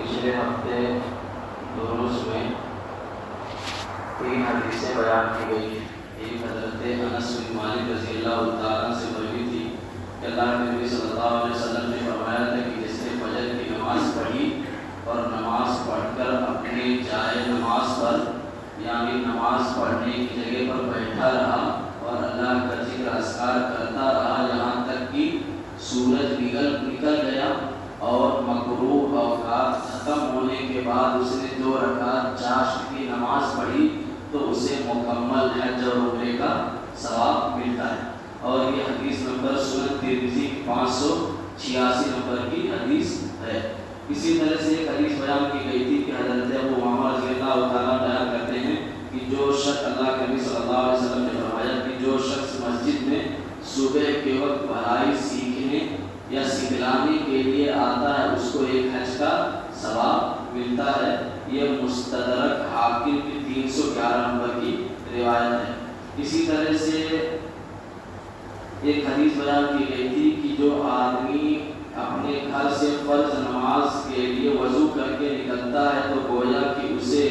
پچھلے ہفتے دروس میں 3 حدیثیں بیان کی گئی ہیں۔ ایک حضرت انس بن مالک رضی اللہ تعالیٰ سے مروی تھی کہ اللہ کے نبی صلی اللہ علیہ وسلم نے فرمایا تھا کہ جس نے فجر کی نماز پڑھی اور نماز پڑھ کر اپنے جائے نماز پر یعنی نماز پڑھنے کی جگہ پر بیٹھا رہا اور اللہ کا ذکر اذکار کرتا رہا یہاں تک کہ سورج نکل گیا اور مغروب اوقات ختم ہونے کے بعد اس نے 2 رکعت چاشت کی نماز پڑھی تو اسے مکمل حج اور عمرے کا ثواب ملتا ہے۔ اور یہ حدیث نمبر سنن ترمذی 586 نمبر کی حدیث ہے۔ اسی طرح سے ایک حدیث بیان کی گئی تھی کہ حضرت ابو امامہ رضی اللہ تعالیٰ بیان کرتے ہیں کہ جو شخص اللہ کے نبی صلی اللہ علیہ وسلم نے فرمایا کہ جو شخص مسجد میں صبح کے وقت پڑھائی سیکھنے یا سکھلانے کے لیے آتا ہے اس کو ایک حج کا ثواب ملتا ہے۔ یہ مستدرک حاکم کی 311 نمبر کی روایت ہے۔ اسی طرح سے ایک حدیث بیان کی گئی تھی کہ جو آدمی اپنے گھر سے فرض نماز کے لیے وضو کر کے نکلتا ہے تو گویا کہ اسے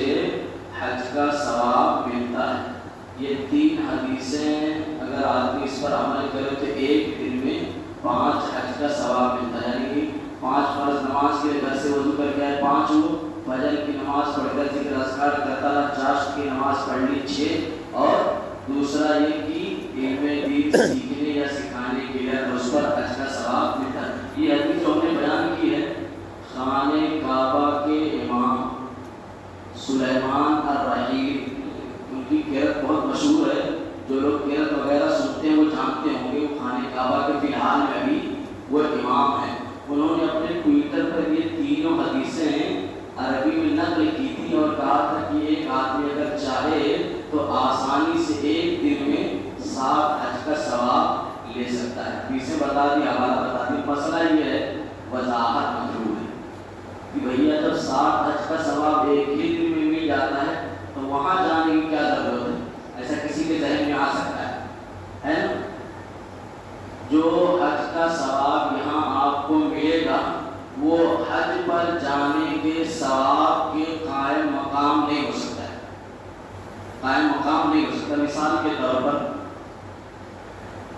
حج کا ثواب ملتا ہے۔ یہ 3 حدیثیں اگر آدمی اس پر عمل کرے تو ایک دن میں 5 حج کا ثواب ملتا ہے، یعنی کہ 5 فرض نماز کے گھر سے وضو کر کے آئے 5 ہو، فجر کی نماز پڑھ کر ذکر اذکار کرتا ہے، چاشت کی نماز پڑھ لی 6، اور دوسرا یہ کہ علم دین سیکھنے یا سکھانے کے لیے اس پر حج کا ثواب ملتا ہے۔ یہ حدیث جو ہم نے بیان کی ہے، خانہ کعبہ کے امام سلیمان الرحیل، ان کی قرأت بہت مشہور ہے، جو لوگ قرأت وغیرہ سنتے ہیں وہ جانتے ہوں گے، وہ خانہ کعبہ کے فی الحال میں ابھی وہ امام ہیں۔ انہوں نے اپنے ٹویٹر پر یہ 3 حدیثیں عربی میں نقل کی تھی اور کہا تھا کہ ایک آدمی اگر چاہے تو آسانی سے ایک دن میں 7 حج کا ثواب لے سکتا ہے۔ حدیثیں بتا دی، حوالہ بتا دی، مسئلہ یہ ہے وضاحت مطلوب ہے کہ بھیا جب 7 حج کا ثواب ایک ہی دن میں مل جاتا ہے تو وہاں جانے کی کیا ضرورت ہے؟ ایسا کسی کے ذہن میں آ سکتا ہے نا؟ جو حج کا ثواب یہاں آپ کو ملے گا وہ حج پر جانے کے ثواب کے قائم مقام نہیں ہو سکتا ہے، قائم مقام نہیں ہو سکتا۔ مثال کے طور پر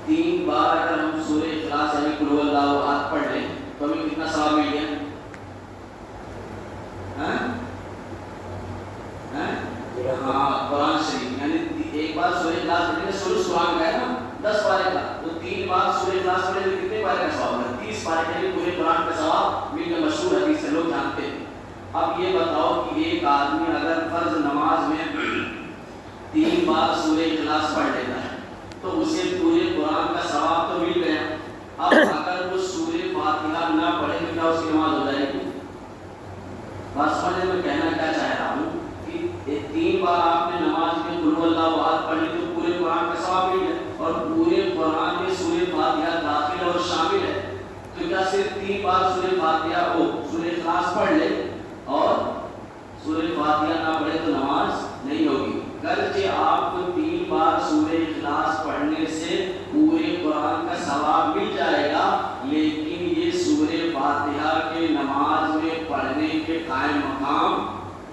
3 بار اگر ہم سورہ اخلاص یعنی قل هو اللہ احد پڑھ لیں تو ہمیں کتنا ثواب مل گیا؟ ہاں، قرآن شریف یعنی ایک بار سورہ اخلاص پڑھیں گے، سورہ قرآن کا ہے نا 10 پارے کا، تو 3 بار سورہ اخلاص پڑھیں تو کتنے پارے کا ثواب ہے؟ 30 پارے کا، یعنی پورے قرآن کا ثواب مل گیا۔ مشہور حدیث سے لوگ جانتے ہیں۔ اب یہ بتاؤ کہ ایک آدمی اگر فرض نماز میں 3 بار سورہ اخلاص پڑھ لیتا ہے تو اسے پورے قرآن کا ثواب تو مل گیا۔ اب اگر وہ سورہ فاتحہ نہ پڑھے تو کیا اس کی نماز ہو جائے گی؟ بات سمجھنے میں کہنا کیا چاہ رہا ہوں کہ 3 بار آپ نے نماز میں قل هو اللہ احد پڑھ لی تو پورے قرآن کا ثواب مل گیا، اور پورے قرآن میں سورہ فاتحہ داخل اور شامل ہے، تو کیا صرف 3 بار سورہ فاتحہ کو سورہ اخلاص پڑھ لے اور سورہ فاتحہ نہ پڑھے تو نماز نہیں ہوگی؟ گرچہ آپ کو 3 بار سورہ اخلاص پڑھنے سے پورے قرآن کا ثواب مل جائے گا، لیکن یہ سورہ فاتحہ کے نماز میں پڑھنے کے قائم مقام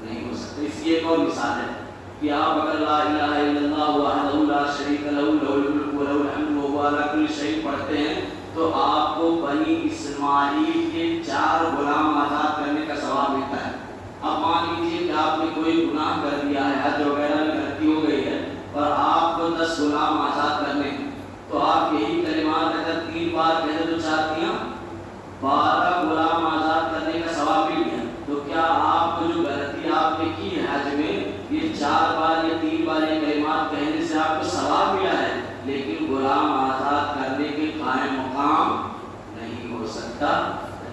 نہیں ہو سکتے۔ اس کی ایک اور مثال ہے کہ آپ اگر لا الہ الا اللہ وحدہ لا شریک لہ لہ الملک و لہ الحمد وہو علی کل شیء پڑھتے ہیں تو آپ کو بنی اسماعیل کے 4 غلام آزاد کرنے کا ثواب ملتا ہے۔ اب مان لیجیے کہ آپ نے کوئی گناہ کر دیا ہے، حج وغیرہ میں غلطی ہو گئی ہے اور آپ کو 10 غلام آزاد کرنے ہیں، تو آپ یہی کلمات اگر 3 بار کہتے تو 4 دیا 12 غلام آزاد کرنے کا ثواب مل گیا۔ تو کیا آپ کو جو غلطی آپ نے کی ہے حج میں، یہ 4 بار یا 3 بار یہ کلمات کہنے سے آپ کو ثواب ملا ہے، لیکن غلام آزاد کرنے کے قائم مقام نہیں ہو سکتا۔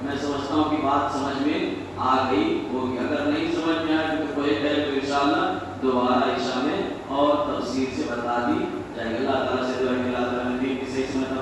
میں سمجھتا ہوں کہ بات سمجھ میں آ گئی ہوگی۔ اگر نہیں سمجھ میں آئے تو کوئی کہے تو انشاءاللہ دوبارہ عشاء میں اور تفصیل سے بتا دی جائے گی۔ اللہ تعالیٰ سے دعا ہے کہ اللہ تعالیٰ نے دین کی صحیح سمجھ